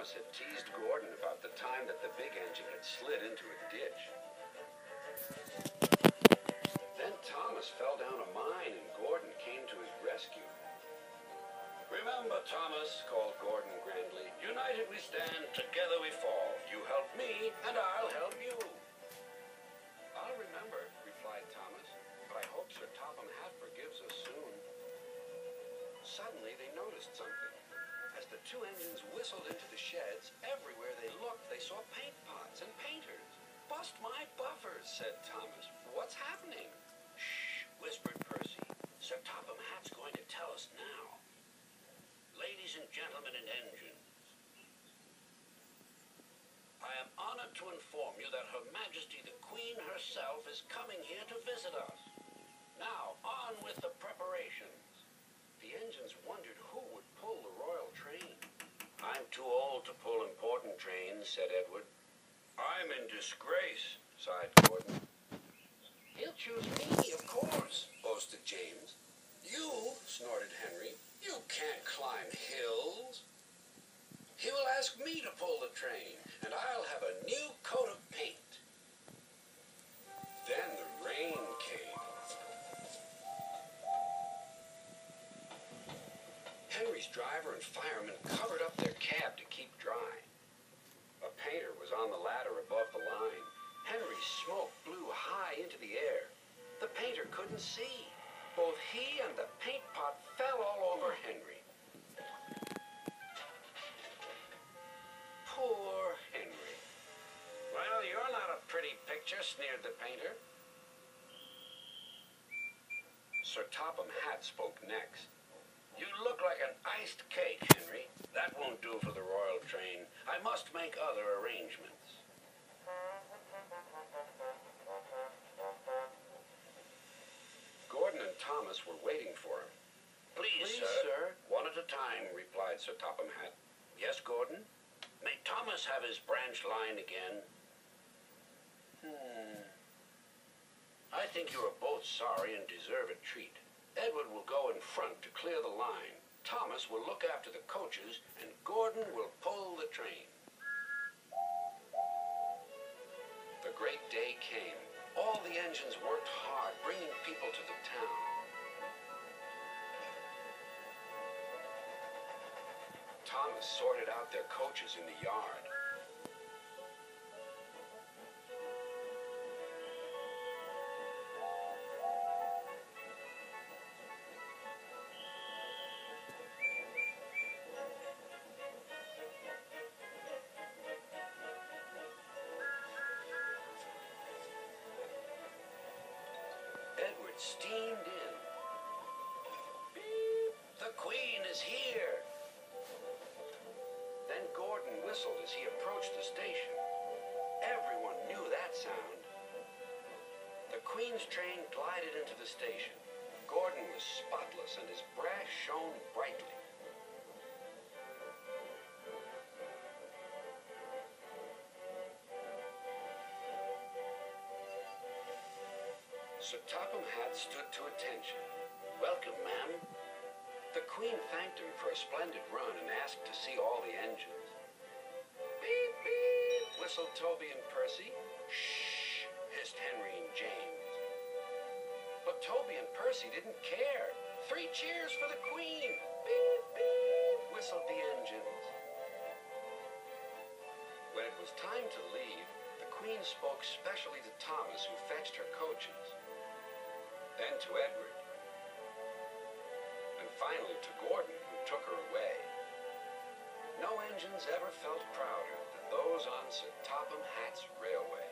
Thomas had teased Gordon about the time that the big engine had slid into a ditch. Then Thomas fell down a mine and Gordon came to his rescue. "Remember, Thomas," called Gordon grandly, "united we stand, together we fall. You help me, and I'll help you." "I'll remember," replied Thomas, "but I hope Sir Topham Hatt forgives us soon." Suddenly they noticed something. As the two engines whistled into the sheds, everywhere they looked, they saw paint pots and painters. "Bust my buffers," said Thomas. "What's happening?" "Shh," whispered Percy. "Sir Topham Hatt's going to tell us now. Ladies and gentlemen and engines, I am honored to inform you that Her Majesty the Queen herself is coming here to visit us. Now, on with the preparations." The engines wondered who would pull the royal train. "I'm too old to pull important trains," said Edward. "I'm in disgrace," sighed Gordon. "He'll choose me, of course," boasted James. "You," snorted Henry, "you can't climb hills." "He will ask me to pull the train, and I'll have a new coat of paint." Then the rain came. Henry's driver and fireman covered up their cab to keep dry. A painter was on the ladder above the line. Henry's smoke blew high into the air. The painter couldn't see. Both he and the paint pot fell all over Henry. Poor Henry. "Well, you're not a pretty picture," sneered the painter. Sir Topham Hatt spoke next. "You look like an iced cake, Henry. That won't do for the royal train. I must make other arrangements." Gordon and Thomas were waiting for him. Please, sir. "One at a time," replied Sir Topham Hatt. "Yes, Gordon? May Thomas have his branch line again?" "I think you are both sorry and deserve a treat. Edward will go in front to clear the line. Thomas will look after the coaches, and Gordon will pull the train." The great day came. All the engines worked hard, bringing people to the town. Thomas sorted out their coaches in the yard. Edward steamed in. "Beep! The Queen is here!" Then Gordon whistled as he approached the station. Everyone knew that sound. The Queen's train glided into the station. Gordon was spotless and his brass shone brightly. Sir Topham Hatt stood to attention. "Welcome, ma'am." The Queen thanked him for a splendid run and asked to see all the engines. "Beep, beep," whistled Toby and Percy. "Shh," hissed Henry and James. But Toby and Percy didn't care. "3 cheers for the Queen!" "Beep, beep," whistled the engines. When it was time to leave, the Queen spoke specially to Thomas, who fetched her coaches. Then to Edward. And finally to Gordon, who took her away. No engines ever felt prouder than those on Sir Topham Hatt's railway.